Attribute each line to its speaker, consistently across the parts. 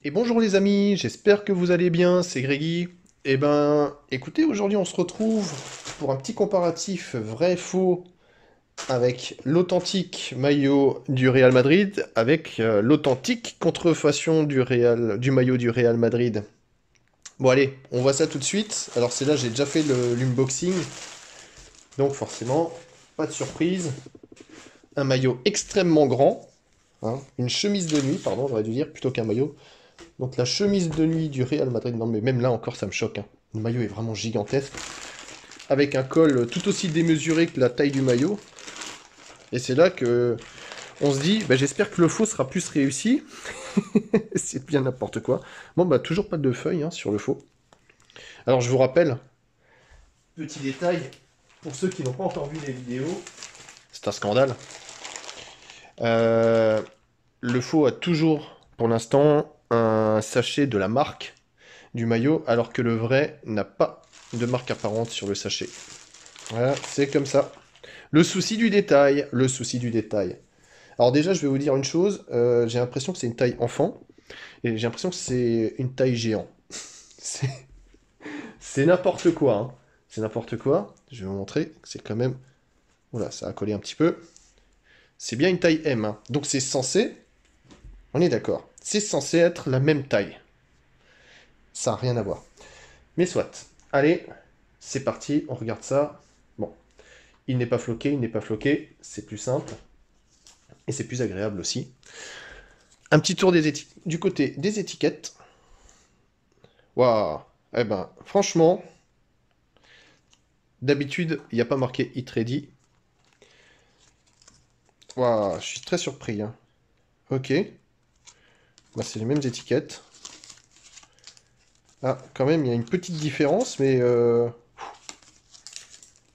Speaker 1: Et bonjour les amis, j'espère que vous allez bien, c'est Grégy. Eh ben, écoutez, aujourd'hui on se retrouve pour un petit comparatif vrai-faux avec l'authentique maillot du Real Madrid avec l'authentique contrefaçon du maillot du Real Madrid. Bon allez, on voit ça tout de suite. Alors c'est là, j'ai déjà fait l'unboxing, donc forcément, pas de surprise. Un maillot extrêmement grand, hein, une chemise de nuit, pardon, j'aurais dû dire, plutôt qu'un maillot. Donc la chemise de nuit du Real Madrid, non mais même là encore ça me choque, hein. Le maillot est vraiment gigantesque, avec un col tout aussi démesuré que la taille du maillot. Et c'est là que on se dit, bah, j'espère que le faux sera plus réussi. C'est bien n'importe quoi. Bon bah toujours pas de feuilles hein, sur le faux. Alors je vous rappelle, petit détail, pour ceux qui n'ont pas encore vu les vidéos, c'est un scandale. Euh, le faux a toujours, pour l'instant, un sachet de la marque du maillot, alors que le vrai n'a pas de marque apparente sur le sachet. Voilà, c'est comme ça. Le souci du détail, le souci du détail. Alors déjà, je vais vous dire une chose, j'ai l'impression que c'est une taille enfant, et j'ai l'impression que c'est une taille géant. C'est c'est n'importe quoi, hein. C'est n'importe quoi. Je vais vous montrer, c'est quand même... Voilà, ça a collé un petit peu. C'est bien une taille M, hein. Donc c'est censé... On est d'accord. C'est censé être la même taille. Ça n'a rien à voir. Mais soit. Allez, c'est parti, on regarde ça. Bon, il n'est pas floqué, il n'est pas floqué, c'est plus simple. Et c'est plus agréable aussi. Un petit tour du côté des étiquettes. Waouh. Eh ben, franchement, d'habitude, il n'y a pas marqué Hit Ready. Waouh, je suis très surpris, hein. Ok. Bah, c'est les mêmes étiquettes. Ah, quand même, il y a une petite différence, mais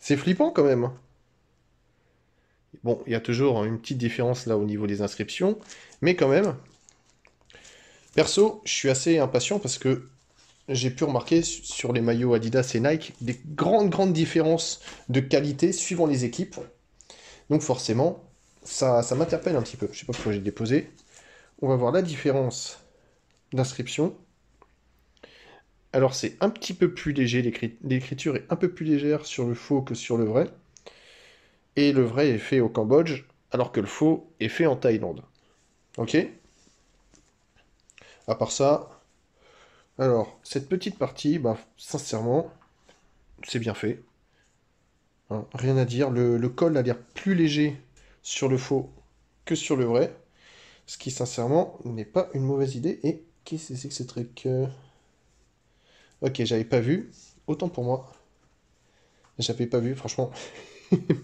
Speaker 1: c'est flippant quand même. Bon, il y a toujours une petite différence là au niveau des inscriptions, mais quand même. Perso, je suis assez impatient parce que j'ai pu remarquer sur les maillots Adidas et Nike des grandes différences de qualité suivant les équipes. Donc forcément, ça m'interpelle un petit peu. Je sais pas pourquoi j'ai déposé. On va voir la différence d'inscription. Alors c'est un petit peu plus léger, l'écriture est un peu plus légère sur le faux que sur le vrai. Et le vrai est fait au Cambodge, alors que le faux est fait en Thaïlande. Ok. À part ça, alors cette petite partie, bah, sincèrement, c'est bien fait, hein. Rien à dire. Le col a l'air plus léger sur le faux que sur le vrai. Ce qui, sincèrement, n'est pas une mauvaise idée. Et qu'est-ce que c'est que ce truc Ok, j'avais pas vu. Autant pour moi. J'avais pas vu, franchement.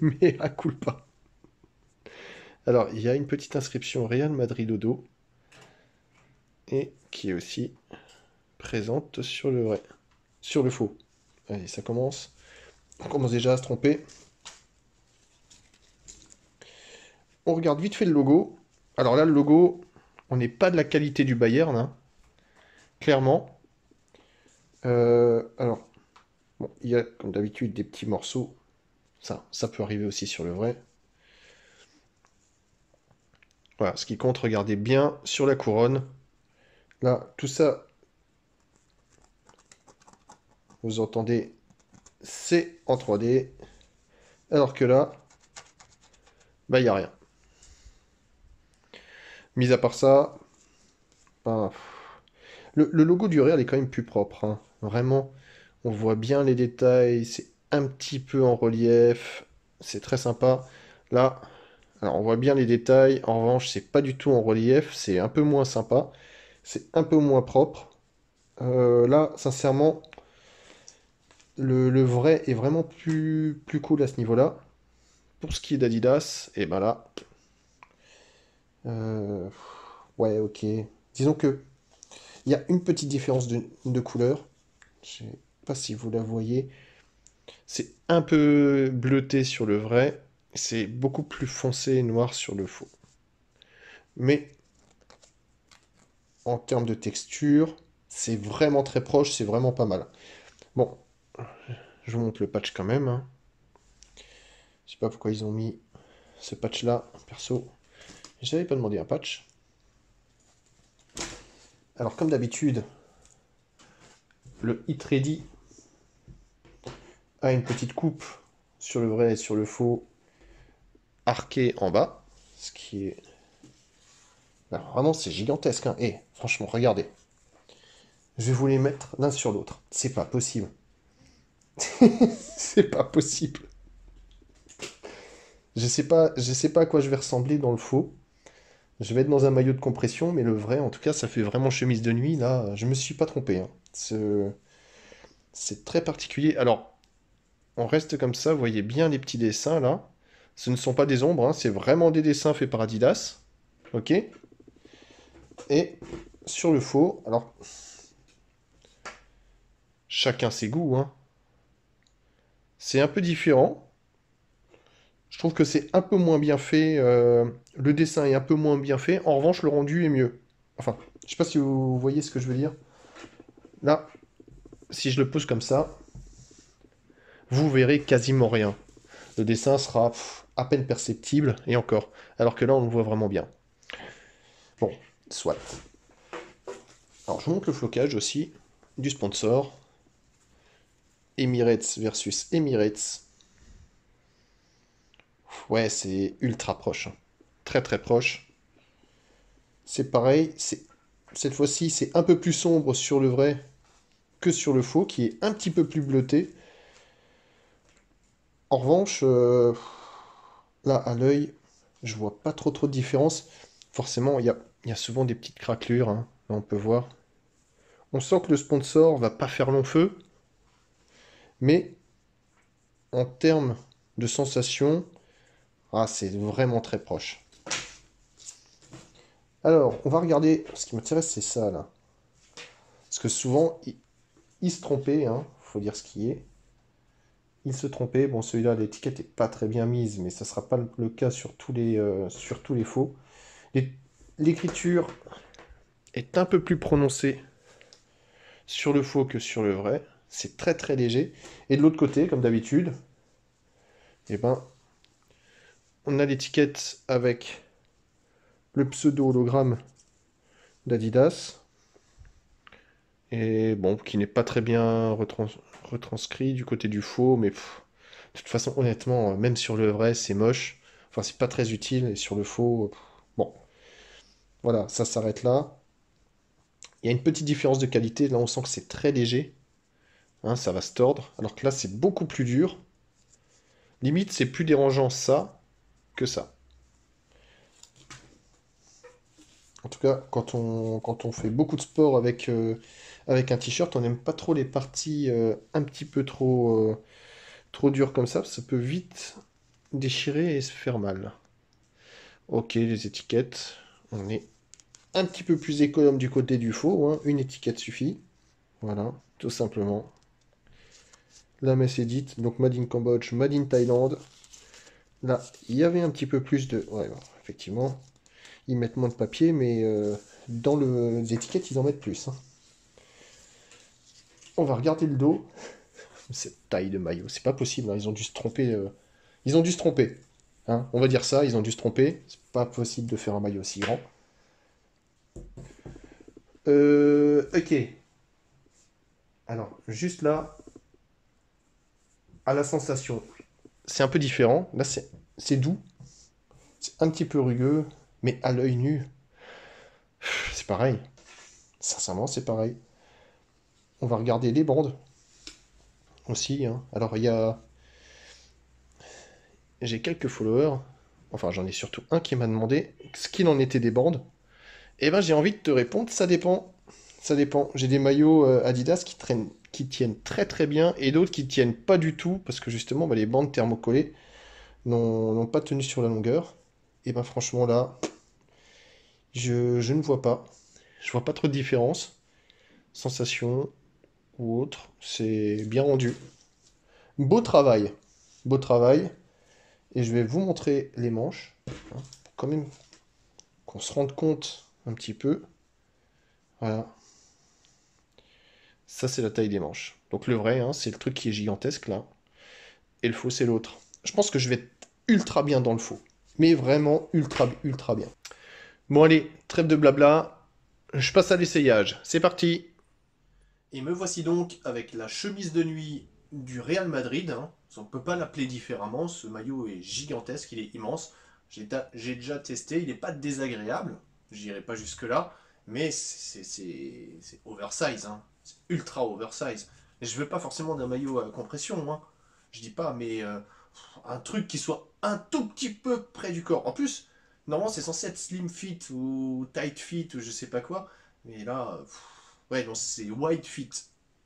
Speaker 1: Mais à culpa. Alors, il y a une petite inscription Real Madrid au dos. Et qui est aussi présente sur le vrai. Sur le faux. Allez, ça commence. On commence déjà à se tromper. On regarde vite fait le logo. Alors là, le logo, on n'est pas de la qualité du Bayern, hein, clairement. Alors, bon, il y a comme d'habitude des petits morceaux. Ça peut arriver aussi sur le vrai. Voilà, ce qui compte, regardez bien sur la couronne. Là, tout ça, vous entendez, c'est en 3D. Alors que là, bah, il n'y a rien. Mis à part ça, ben, le logo du Real est quand même plus propre, hein. Vraiment, on voit bien les détails, c'est un petit peu en relief, c'est très sympa. Là, alors on voit bien les détails, en revanche, c'est pas du tout en relief, c'est un peu moins sympa, c'est un peu moins propre. Là, sincèrement, le vrai est vraiment plus cool à ce niveau-là. Pour ce qui est d'Adidas, et ben là, euh, ouais, ok. Disons que il y a une petite différence de couleur. Je sais pas si vous la voyez. C'est un peu bleuté sur le vrai, c'est beaucoup plus foncé et noir sur le faux. Mais en termes de texture, c'est vraiment très proche, c'est vraiment pas mal. Bon, je vous montre le patch quand même, hein. Je sais pas pourquoi ils ont mis ce patch là, perso. J'avais pas demandé un patch. Alors comme d'habitude, le Hit Ready a une petite coupe sur le vrai et sur le faux, arqué en bas, ce qui est... Alors, vraiment, c'est gigantesque, hein. Et franchement, regardez. Je vais vous les mettre l'un sur l'autre. C'est pas possible. C'est pas possible. Je sais pas à quoi je vais ressembler dans le faux. Je vais être dans un maillot de compression, mais le vrai, en tout cas, ça fait vraiment chemise de nuit. Là, je me suis pas trompé, hein. C'est très particulier. Alors, on reste comme ça. Vous voyez bien les petits dessins là. Ce ne sont pas des ombres, hein, c'est vraiment des dessins faits par Adidas. Ok? Et sur le faux, alors, chacun ses goûts, hein. C'est un peu différent. Je trouve que c'est un peu moins bien fait. Le dessin est un peu moins bien fait. En revanche, le rendu est mieux. Enfin, je sais pas si vous voyez ce que je veux dire. Là, si je le pose comme ça, vous verrez quasiment rien. Le dessin sera à peine perceptible, et encore. Alors que là, on le voit vraiment bien. Bon, soit. Alors, je vous montre le flocage aussi du sponsor. Emirates versus Emirates. Ouais, c'est ultra proche, hein. Très très proche. C'est pareil, cette fois-ci, c'est un peu plus sombre sur le vrai que sur le faux, qui est un petit peu plus bleuté. En revanche, là, à l'œil, je vois pas trop de différence. Forcément, il y a souvent des petites craquelures, hein. Là, on peut voir. On sent que le sponsor va pas faire long feu, mais en termes de sensation, ah, c'est vraiment très proche. Alors, on va regarder. Ce qui m'intéresse, c'est ça, là. Parce que souvent, il se trompait, hein. Faut dire ce qui est. Il se trompait. Bon, celui-là, l'étiquette n'est pas très bien mise, mais ça ne sera pas le cas sur tous les faux. L'écriture est un peu plus prononcée sur le faux que sur le vrai. C'est très très léger. Et de l'autre côté, comme d'habitude, eh ben, on a l'étiquette avec le pseudo-hologramme d'Adidas. Et bon, qui n'est pas très bien retranscrit du côté du faux, mais de toute façon, honnêtement, même sur le vrai, c'est moche. Enfin, c'est pas très utile, et sur le faux, bon, voilà, ça s'arrête là. Il y a une petite différence de qualité, là on sent que c'est très léger, hein, ça va se tordre, alors que là c'est beaucoup plus dur. Limite, c'est plus dérangeant ça que ça. En tout cas, quand on fait beaucoup de sport avec un t-shirt, on n'aime pas trop les parties un petit peu trop dures comme ça peut vite déchirer et se faire mal. Ok, les étiquettes, on est un petit peu plus économe du côté du faux, hein. Une étiquette suffit. Voilà, tout simplement. La messe est dite, donc Made in Cambodge, Made in Thaïlande. Là, il y avait un petit peu plus de... Ouais, bon, effectivement, ils mettent moins de papier, mais dans les étiquettes, ils en mettent plus, hein. On va regarder le dos. Cette taille de maillot, c'est pas possible, hein. Ils ont dû se tromper. Ils ont dû se tromper, hein. On va dire ça, ils ont dû se tromper. C'est pas possible de faire un maillot aussi grand. Ok. Alors, juste là, à la sensation, c'est un peu différent. Là, c'est doux. C'est un petit peu rugueux, mais à l'œil nu, c'est pareil. Sincèrement, c'est pareil. On va regarder les bandes aussi, hein. Alors, j'ai quelques followers. Enfin, j'en ai surtout un qui m'a demandé ce qu'il en était des bandes. Eh ben, j'ai envie de te répondre, ça dépend. Ça dépend. J'ai des maillots Adidas qui tiennent très très bien et d'autres qui tiennent pas du tout parce que justement, bah, les bandes thermocollées n'ont pas tenu sur la longueur. Et ben, franchement, là, je ne vois pas. Je vois pas trop de différence. Sensation ou autre, c'est bien rendu. Beau travail. Beau travail. Et je vais vous montrer les manches, hein, pour quand même qu'on se rende compte un petit peu. Voilà. Ça, c'est la taille des manches. Donc le vrai, hein, c'est le truc qui est gigantesque là. Et le faux, c'est l'autre. Je pense que je vais être ultra bien dans le faux. Mais vraiment ultra, ultra bien. Bon allez, trêve de blabla. Je passe à l'essayage. C'est parti. Et me voici donc avec la chemise de nuit du Real Madrid, hein. On ne peut pas l'appeler différemment. Ce maillot est gigantesque, il est immense. J'ai déjà testé, il n'est pas désagréable. J'irai pas jusque-là. Mais c'est oversize, hein. C'est ultra oversize. Et je veux pas forcément d'un maillot à compression, hein. Je dis pas, mais un truc qui soit un tout petit peu près du corps. En plus, normalement c'est censé être slim fit ou tight fit ou je sais pas quoi. Mais là, ouais, non, c'est White Fit.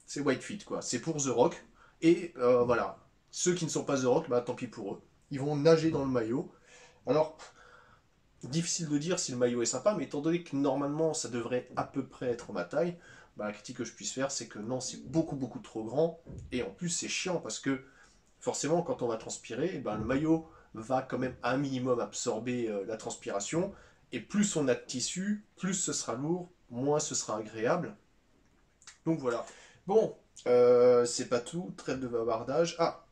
Speaker 1: C'est White Fit, quoi. C'est pour The Rock. Et voilà. Ceux qui ne sont pas The Rock, bah tant pis pour eux. Ils vont nager dans le maillot. Alors, difficile de dire si le maillot est sympa, mais étant donné que normalement ça devrait à peu près être ma taille, bah, la critique que je puisse faire, c'est que non, c'est beaucoup beaucoup trop grand. Et en plus, c'est chiant parce que forcément, quand on va transpirer, eh ben, le maillot va quand même un minimum absorber la transpiration. Et plus on a de tissu, plus ce sera lourd, moins ce sera agréable. Donc voilà. Bon, c'est pas tout, trêve de bavardage. Ah,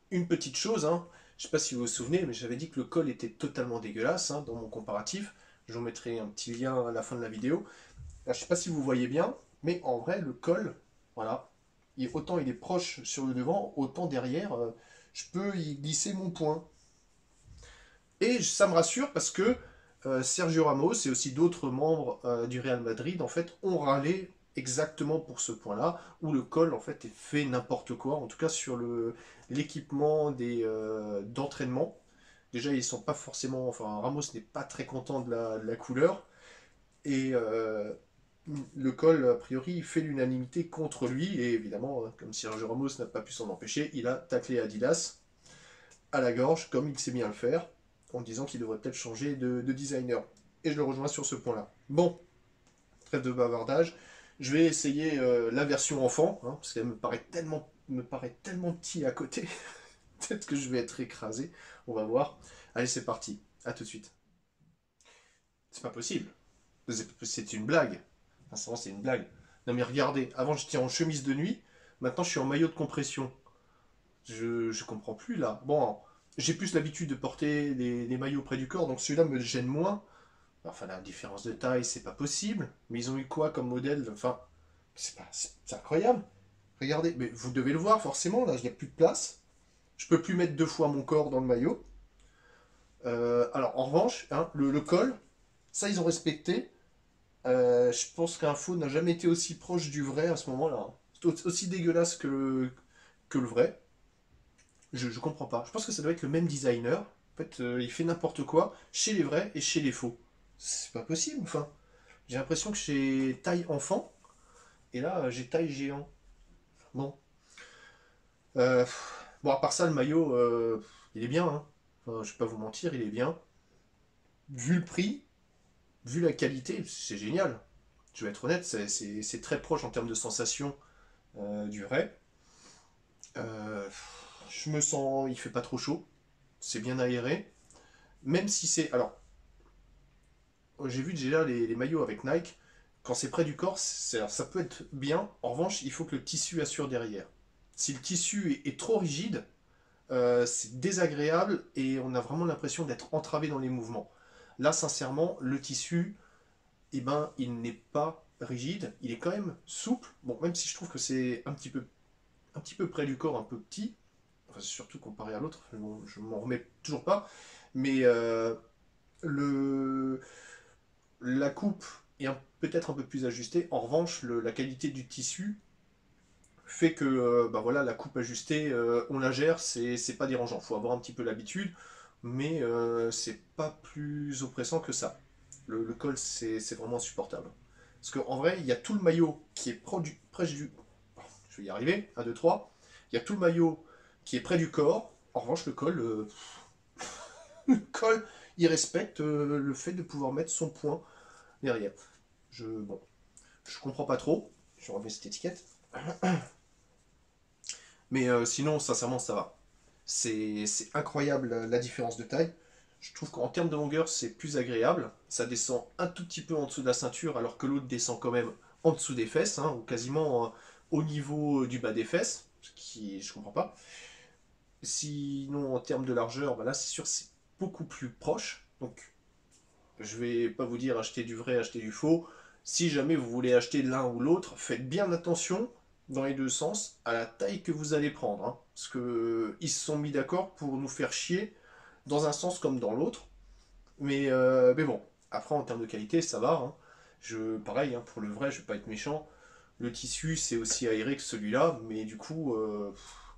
Speaker 1: une petite chose, hein. Je sais pas si vous vous souvenez, mais j'avais dit que le col était totalement dégueulasse, hein, dans mon comparatif. Je vous mettrai un petit lien à la fin de la vidéo. Là, je sais pas si vous voyez bien, mais en vrai, le col, voilà, autant il est proche sur le devant, autant derrière, je peux y glisser mon poing. Et ça me rassure parce que Sergio Ramos et aussi d'autres membres du Real Madrid en fait ont râlé exactement pour ce point-là, où le col en fait est fait n'importe quoi, en tout cas sur l'équipement d'entraînement. Déjà ils sont pas forcément, enfin Ramos n'est pas très content de la couleur, et le col a priori il fait l'unanimité contre lui, et évidemment comme Sergio Ramos n'a pas pu s'en empêcher, il a taclé Adidas à la gorge, comme il sait bien le faire, en disant qu'il devrait peut-être changer de designer. Et je le rejoins sur ce point-là. Bon, trêve de bavardage. Je vais essayer la version enfant, hein, parce qu'elle me paraît tellement petit à côté. Peut-être que je vais être écrasé. On va voir. Allez, c'est parti. À tout de suite. C'est pas possible. C'est une blague. Sincèrement, c'est une blague. Non mais regardez, avant j'étais en chemise de nuit, maintenant je suis en maillot de compression. Je comprends plus là. Bon, j'ai plus l'habitude de porter les maillots près du corps, donc celui-là me gêne moins. Enfin, la différence de taille, c'est pas possible. Mais ils ont eu quoi comme modèle? Enfin, c'est incroyable. Regardez, mais vous devez le voir forcément, là, il n'y a plus de place. Je peux plus mettre deux fois mon corps dans le maillot. Alors, en revanche, hein, le col, ça, ils ont respecté. Je pense qu'un faux n'a jamais été aussi proche du vrai à ce moment-là, hein. C'est aussi dégueulasse que le vrai. Je comprends pas. Je pense que ça doit être le même designer. En fait, il fait n'importe quoi chez les vrais et chez les faux. C'est pas possible, enfin. J'ai l'impression que j'ai taille enfant, et là, j'ai taille géant. Bon. Euh, bon, à part ça, le maillot, il est bien, hein. Enfin, je vais pas vous mentir, il est bien. Vu le prix, vu la qualité, c'est génial. Je vais être honnête, c'est très proche en termes de sensation du vrai. Euh, je me sens, il fait pas trop chaud, c'est bien aéré. Même si c'est, alors, j'ai vu déjà les maillots avec Nike, quand c'est près du corps, alors, ça peut être bien. En revanche, il faut que le tissu assure derrière. Si le tissu est trop rigide, c'est désagréable et on a vraiment l'impression d'être entravé dans les mouvements. Là, sincèrement, le tissu, eh ben, il n'est pas rigide, il est quand même souple. Bon, même si je trouve que c'est un petit peu près du corps, un peu petit, enfin, surtout comparé à l'autre, bon, je m'en remets toujours pas, mais le, la coupe est peut-être un peu plus ajustée. En revanche, la qualité du tissu fait que bah voilà, la coupe ajustée, on la gère, c'est pas dérangeant. Faut avoir un petit peu l'habitude, mais c'est pas plus oppressant que ça. Le col, c'est vraiment insupportable. Parce qu'en vrai, il y a tout le maillot qui est près du. Je vais y arriver, 1, 2, 3. Il y a tout le maillot qui est près du corps. En revanche, le col, le col, il respecte le fait de pouvoir mettre son poing derrière. Bon, je comprends pas trop. Je remets cette étiquette. Mais sinon, sincèrement, ça va. C'est incroyable la différence de taille. Je trouve qu'en termes de longueur, c'est plus agréable. Ça descend un tout petit peu en dessous de la ceinture, alors que l'autre descend quand même en dessous des fesses, hein, ou quasiment au niveau du bas des fesses, ce qui je comprends pas. Sinon, en termes de largeur, bah là, c'est sûr, c'est beaucoup plus proche. Donc, je vais pas vous dire acheter du vrai, acheter du faux. si jamais vous voulez acheter l'un ou l'autre, faites bien attention dans les deux sens à la taille que vous allez prendre, hein. Parce que ils se sont mis d'accord pour nous faire chier dans un sens comme dans l'autre. Mais bon, après en termes de qualité, ça va, hein. Pareil, hein, pour le vrai, je vais pas être méchant. Le tissu, c'est aussi aéré que celui-là, mais du coup,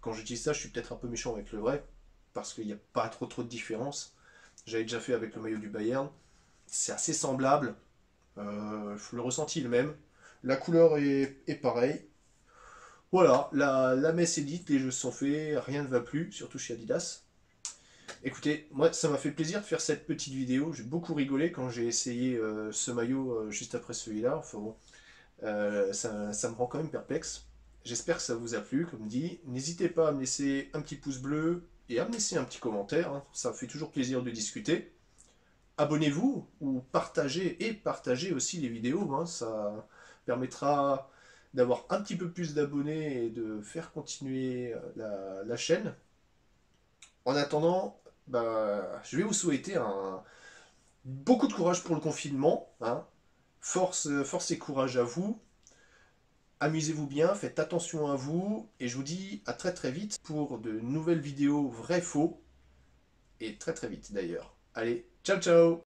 Speaker 1: quand je dis ça, je suis peut-être un peu méchant avec le vrai, parce qu'il n'y a pas trop de différence. J'avais déjà fait avec le maillot du Bayern, c'est assez semblable, le ressenti est le même, la couleur est pareille. Voilà, la messe est dite, les jeux sont faits, rien ne va plus, surtout chez Adidas. Écoutez, moi ça m'a fait plaisir de faire cette petite vidéo, j'ai beaucoup rigolé quand j'ai essayé ce maillot juste après celui-là, enfin bon, ça me rend quand même perplexe. J'espère que ça vous a plu, comme dit. N'hésitez pas à me laisser un petit pouce bleu et à me laisser un petit commentaire, hein. Ça me fait toujours plaisir de discuter. Abonnez-vous ou partagez aussi les vidéos, hein. Ça permettra d'avoir un petit peu plus d'abonnés et de faire continuer la chaîne. En attendant, bah, je vais vous souhaiter beaucoup de courage pour le confinement, hein. Force et courage à vous. Amusez-vous bien, faites attention à vous, et je vous dis à très vite pour de nouvelles vidéos vrai-faux, et très vite d'ailleurs. Allez, ciao ciao!